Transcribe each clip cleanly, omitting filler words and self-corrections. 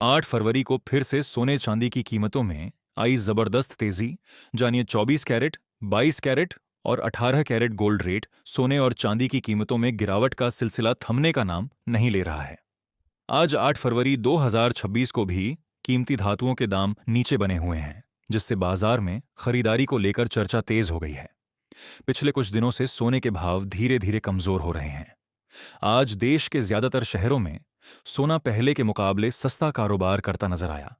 8 फरवरी को फिर से सोने चांदी की कीमतों में आई जबरदस्त तेजी। जानिए 24 कैरेट, 22 कैरेट और 18 कैरेट गोल्ड रेट सोने और चांदी की कीमतों में गिरावट का सिलसिला थमने का नाम नहीं ले रहा है। आज 8 फरवरी 2026 को भी कीमती धातुओं के दाम नीचे बने हुए हैं, जिससे बाजार में खरीदारी को लेकर चर्चा तेज हो गई है। पिछले कुछ दिनों से सोने के भाव धीरे धीरे कमजोर हो रहे हैं। आज देश के ज्यादातर शहरों में सोना पहले के मुकाबले सस्ता कारोबार करता नजर आया।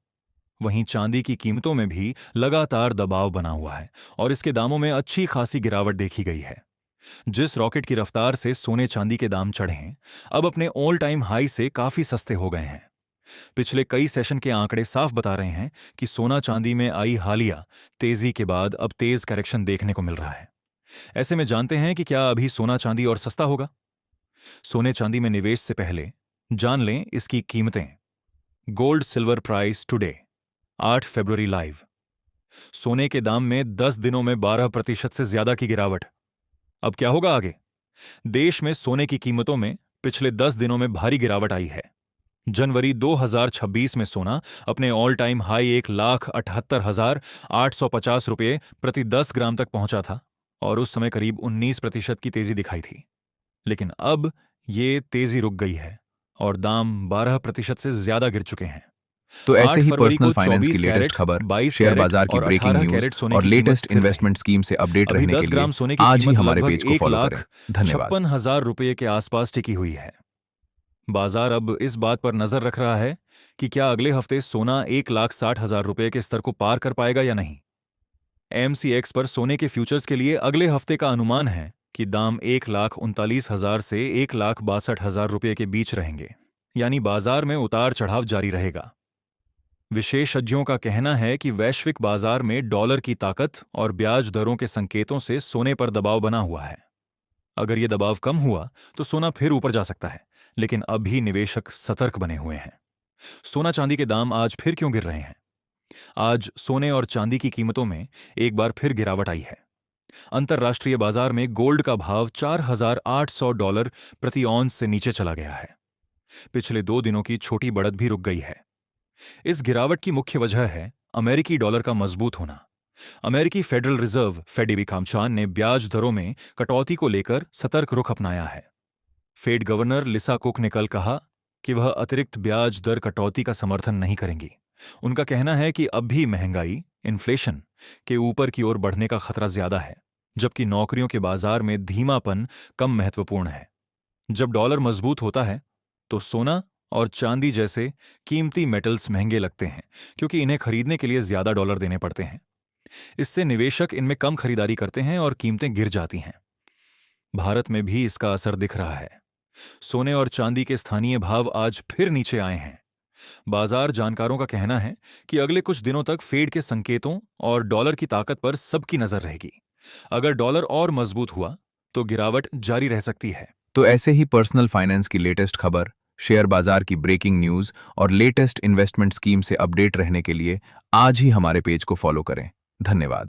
वहीं चांदी की कीमतों में भी लगातार दबाव बना हुआ है और इसके दामों में अच्छी खासी गिरावट देखी गई है। जिस रॉकेट की रफ्तार से सोने चांदी के दाम चढ़े हैं, अब अपने ऑल टाइम हाई से काफी सस्ते हो गए हैं। पिछले कई सेशन के आंकड़े साफ बता रहे हैं कि सोना चांदी में आई हालिया तेजी के बाद अब तेज करेक्शन देखने को मिल रहा है। ऐसे में जानते हैं कि क्या अभी सोना चांदी और सस्ता होगा। सोने चांदी में निवेश से पहले जान लें इसकी कीमतें। गोल्ड सिल्वर प्राइस टुडे 8 फरवरी लाइव। सोने के दाम में 10 दिनों में 12% से ज्यादा की गिरावट। अब क्या होगा आगे? देश में सोने की कीमतों में पिछले 10 दिनों में भारी गिरावट आई है। जनवरी 2026 में सोना अपने ऑल टाइम हाई 1,78,850 रुपये प्रति 10 ग्राम तक पहुंचा था और उस समय करीब 19% की तेजी दिखाई थी। लेकिन अब ये तेजी रुक गई है और दाम 12% से ज्यादा गिर चुके हैं। तो ऐसे 8 ही फरवरी पर्सनल को फाइनेंस की 24 लेटेस्ट कैरेट, खबर, 22 शेयर कैरेट बाजार की और ब्रेकिंग 18 न्यूज कैरेट सोने और की कीमत लेटेस्ट स्थिर रही। इन्वेस्टमेंट स्कीम से अपडेट अभी रहने 10 के लिए ग्राम सोने की आज ही कीमत हमारे लगभग पेज को फॉलो करें। धन्यवाद। 1,56,000 रुपये के आसपास टिकी हुई है। बाजार अब इस बात पर नजर रख रहा है कि क्या अगले हफ्ते सोना 1,60,000 रुपये के स्तर को पार कर पाएगा या नहीं। MCX पर सोने के फ्यूचर्स के लिए अगले हफ्ते का अनुमान है कि दाम 1,39,000 से 1,62,000 रुपये के बीच रहेंगे, यानी बाजार में उतार चढ़ाव जारी रहेगा। विशेषज्ञों का कहना है कि वैश्विक बाजार में डॉलर की ताकत और ब्याज दरों के संकेतों से सोने पर दबाव बना हुआ है। अगर ये दबाव कम हुआ तो सोना फिर ऊपर जा सकता है, लेकिन अभी निवेशक सतर्क बने हुए हैं। सोना चांदी के दाम आज फिर क्यों गिर रहे हैं? आज सोने और चांदी की कीमतों में एक बार फिर गिरावट आई है। अंतर्राष्ट्रीय बाजार में गोल्ड का भाव $4,800 प्रति औंस से नीचे चला गया है। पिछले 2 दिनों की छोटी बढ़त भी रुक गई है। इस गिरावट की मुख्य वजह है अमेरिकी डॉलर का मजबूत होना। अमेरिकी फेडरल रिजर्व फेडीबी खामचान ने ब्याज दरों में कटौती को लेकर सतर्क रुख अपनाया है। फेड गवर्नर लिसा कुक ने कल कहा कि वह अतिरिक्त ब्याज दर कटौती का समर्थन नहीं करेंगी। उनका कहना है कि अब भी महंगाई, इन्फ्लेशन के ऊपर की ओर बढ़ने का खतरा ज्यादा है, जबकि नौकरियों के बाजार में धीमापन कम महत्वपूर्ण है। जब डॉलर मजबूत होता है तो सोना और चांदी जैसे कीमती मेटल्स महंगे लगते हैं, क्योंकि इन्हें खरीदने के लिए ज्यादा डॉलर देने पड़ते हैं। इससे निवेशक इनमें कम खरीदारी करते हैं और कीमतें गिर जाती हैं। भारत में भी इसका असर दिख रहा है। सोने और चांदी के स्थानीय भाव आज फिर नीचे आए हैं। बाजार जानकारों का कहना है कि अगले कुछ दिनों तक फेड के संकेतों और डॉलर की ताकत पर सबकी नजर रहेगी। अगर डॉलर और मजबूत हुआ तो गिरावट जारी रह सकती है। तो ऐसे ही पर्सनल फाइनेंस की लेटेस्ट खबर, शेयर बाजार की ब्रेकिंग न्यूज और लेटेस्ट इन्वेस्टमेंट स्कीम से अपडेट रहने के लिए आज ही हमारे पेज को फॉलो करें। धन्यवाद।